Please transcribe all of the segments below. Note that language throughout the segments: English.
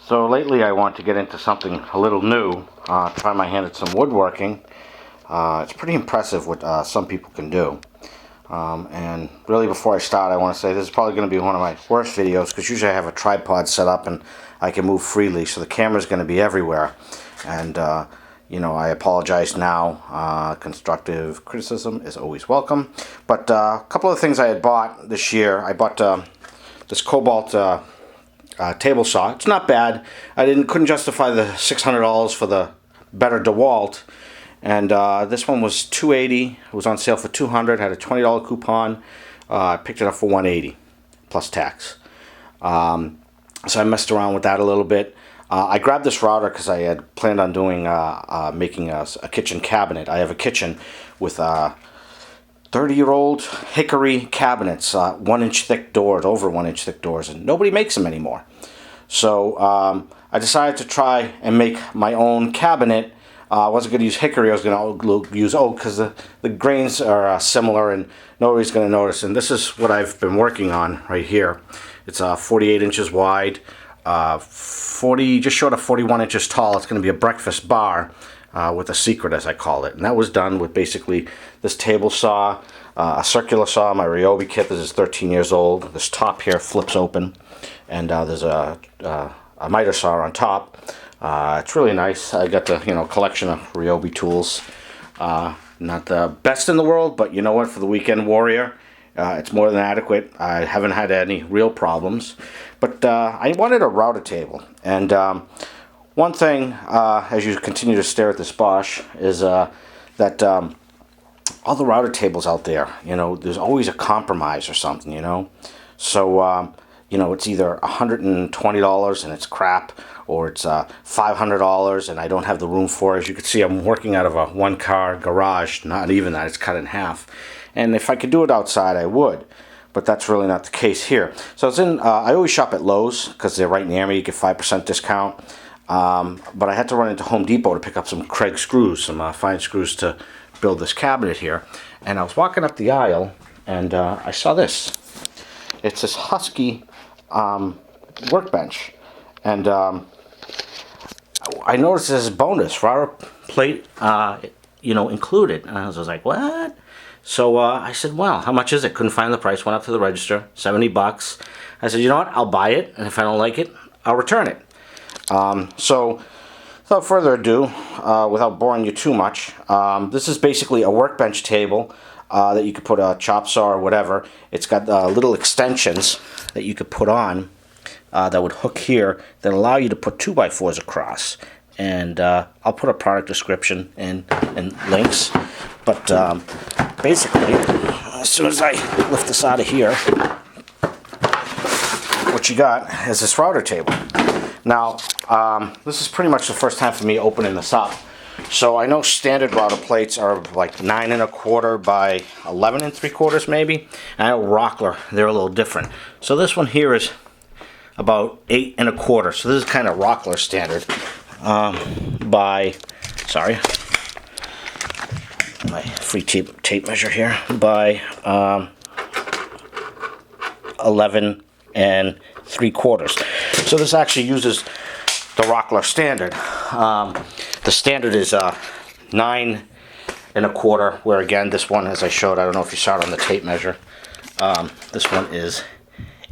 So lately I want to get into something a little new, try my hand at some woodworking. It's pretty impressive what some people can do. And really before I start, I want to say this is probably going to be one of my worst videos because usually I have a tripod set up and I can move freely, so the camera's going to be everywhere. And I apologize now. Constructive criticism is always welcome. But a couple of things I had bought this year. I bought this Cobalt table saw. It's not bad. I couldn't justify the $600 for the better DeWalt, and this one was $280. It was on sale for $200. Had a $20 coupon. I picked it up for $180 plus tax. So I messed around with that a little bit. I grabbed this router because I had planned on doing making a kitchen cabinet. I have a kitchen with 30-year-old hickory cabinets, 1-inch thick doors, over 1-inch thick doors, and nobody makes them anymore. So I decided to try and make my own cabinet. I wasn't going to use hickory, I was going to use oak because the grains are similar and nobody's going to notice. And this is what I've been working on right here. It's 48 inches wide, just short of 41 inches tall. It's going to be a breakfast bar. With a secret, as I call it. And that was done with basically this table saw, a circular saw, my Ryobi kit. This is 13 years old. This top here flips open, and there's a miter saw on top. It's really nice. I got the collection of Ryobi tools. Not the best in the world, but you know what? For the weekend warrior, it's more than adequate. I haven't had any real problems. But I wanted a router table, and one thing, as you continue to stare at this Bosch, is that all the router tables out there, there's always a compromise or something, So, it's either $120 and it's crap, or it's $500 and I don't have the room for it. As you can see, I'm working out of a one-car garage, not even that, it's cut in half. And if I could do it outside, I would. But that's really not the case here. So it's I always shop at Lowe's because they're right near me. You get 5% discount. But I had to run into Home Depot to pick up some Craig screws, some fine screws to build this cabinet here. And I was walking up the aisle, and I saw this. It's this Husky Workbench. And I noticed there's a bonus, router plate, included. And I was like, what? So I said, well, how much is it? Couldn't find the price. Went up to the register, $70. I said, you know what? I'll buy it, and if I don't like it, I'll return it. So, without further ado, without boring you too much, this is basically a workbench table that you could put a chop saw or whatever. It's got little extensions that you could put on that would hook here that allow you to put 2x4s across. And I'll put a product description and links. But basically, as soon as I lift this out of here, what you got is this router table. Now, this is pretty much the first time for me opening this up. So I know standard router plates are like 9 1/4 by 11 3/4 maybe. And I know Rockler, they're a little different. So this one here is about 8 1/4. So this is kind of Rockler standard sorry, my free tape measure here, by 11 3/4. So this actually uses the Rockler standard. The standard is 9 1/4, where again this one, as I showed, I don't know if you saw it on the tape measure, this one is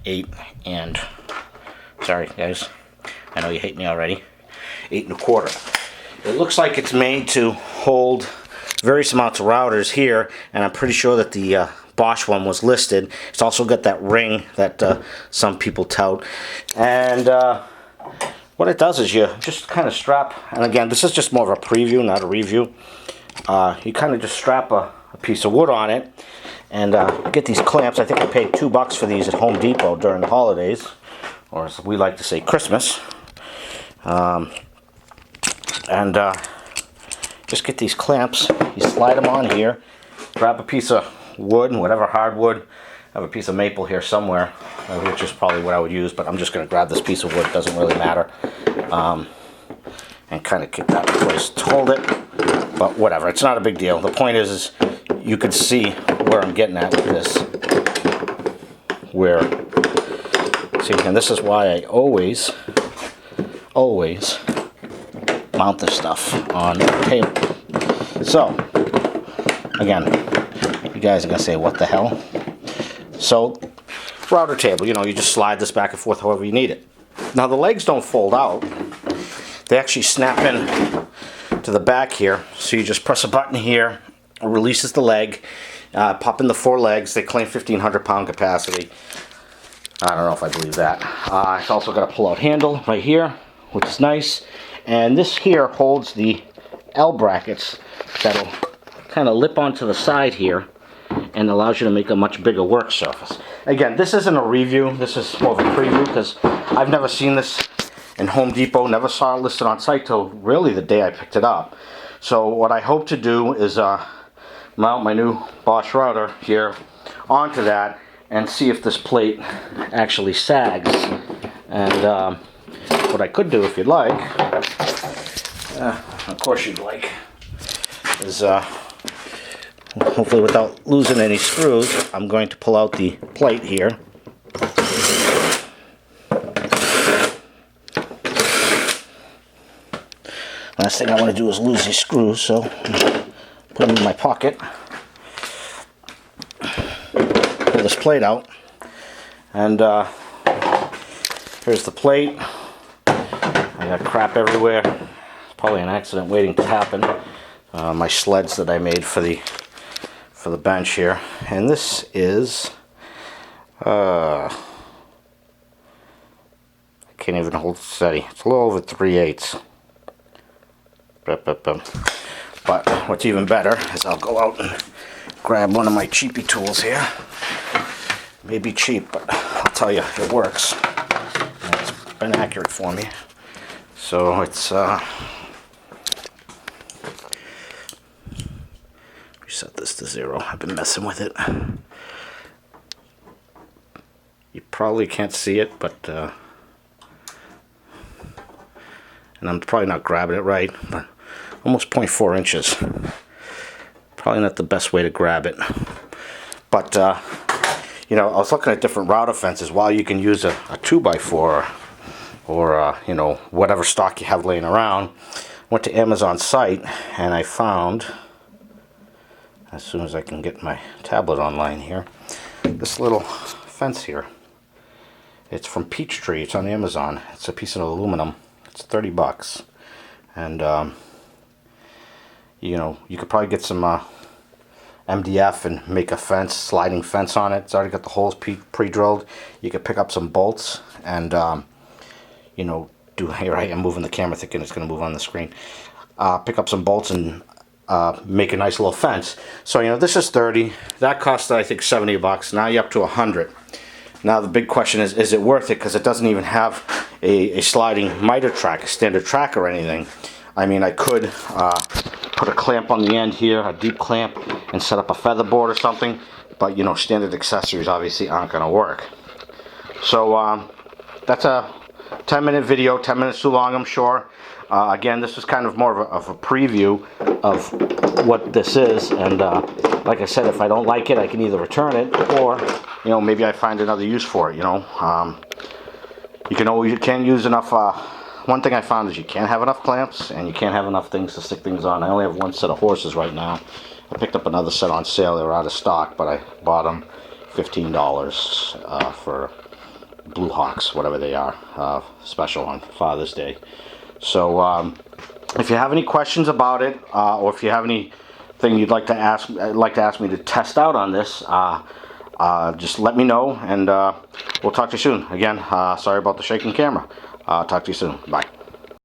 8 and, sorry guys, I know you hate me already, 8 1/4. It looks like it's made to hold various amounts of routers here, and I'm pretty sure that the Bosch one was listed. It's also got that ring that some people tout. And what it does is you just kind of strap, and again, this is just more of a preview, not a review. You kind of just strap a piece of wood on it, and get these clamps. I think I paid $2 for these at Home Depot during the holidays, or as we like to say, Christmas. Just get these clamps, you slide them on here, grab a piece of wood, whatever hardwood. I have a piece of maple here somewhere, which is probably what I would use, but I'm just going to grab this piece of wood, doesn't really matter, and kind of kick that in place to hold it, but whatever, it's not a big deal. The point is you could see where I'm getting at with this, where, see, and this is why I always always mount this stuff on the table. So, again, you guys are going to say, what the hell? So, router table, you know, you just slide this back and forth however you need it. Now, the legs don't fold out. They actually snap in to the back here. So you just press a button here, it releases the leg, pop in the 4 legs. They claim 1,500 pound capacity. I don't know if I believe that. It's also got a pull-out handle right here, which is nice. And this here holds the L brackets that'll kind of lip onto the side here and allows you to make a much bigger work surface. Again, this isn't a review. This is more of a preview because I've never seen this in Home Depot. Never saw it listed on site till really the day I picked it up. So what I hope to do is mount my new Bosch router here onto that and see if this plate actually sags. And what I could do, if you'd like, of course you'd like, is hopefully without losing any screws, I'm going to pull out the plate here. Last thing I want to do is lose these screws, so put them in my pocket. Pull this plate out, and here's the plate. I got crap everywhere. It's probably an accident waiting to happen. My sleds that I made for the bench here, and this is I can't even hold it steady. It's a little over 3/8. But what's even better is I'll go out and grab one of my cheapy tools here. Maybe cheap, but I'll tell you, it works. And it's been accurate for me. So it's reset this to 0. I've been messing with it. You probably can't see it, but and I'm probably not grabbing it right, but almost 0.4 inches. Probably not the best way to grab it. But, you know, I was looking at different router fences. While you can use a 2x4 or you know, whatever stock you have laying around, went to Amazon site and I found, as soon as I can get my tablet online here, this little fence here. It's from Peachtree. It's on Amazon. It's a piece of aluminum. It's 30 bucks, and you know, you could probably get some MDF and make a fence, sliding fence on it. It's already got the holes pre-drilled. You could pick up some bolts and you know, here I am moving the camera thinking it's going to move on the screen. Pick up some bolts and make a nice little fence. So you know, this is 30. That cost I think 70 bucks. Now you're up to 100. Now the big question is it worth it? Because it doesn't even have a sliding miter track, a standard track or anything. I mean, I could put a clamp on the end here, a deep clamp, and set up a feather board or something. But you know, standard accessories obviously aren't going to work. So that's a 10-minute video, 10 minutes too long, I'm sure. Again, this is kind of more of a preview of what this is, and like I said, if I don't like it, I can either return it, or you know, maybe I find another use for it. You know, you can't use enough. One thing I found is you can't have enough clamps, and you can't have enough things to stick things on. I only have one set of horses right now. I picked up another set on sale. They were out of stock, but I bought them $15 for Blue Hawks, whatever they are, special on Father's Day. So if you have any questions about it, or if you have anything you'd like to ask me to test out on this, just let me know, and we'll talk to you soon. Again, sorry about the shaking camera. Talk to you soon. Bye.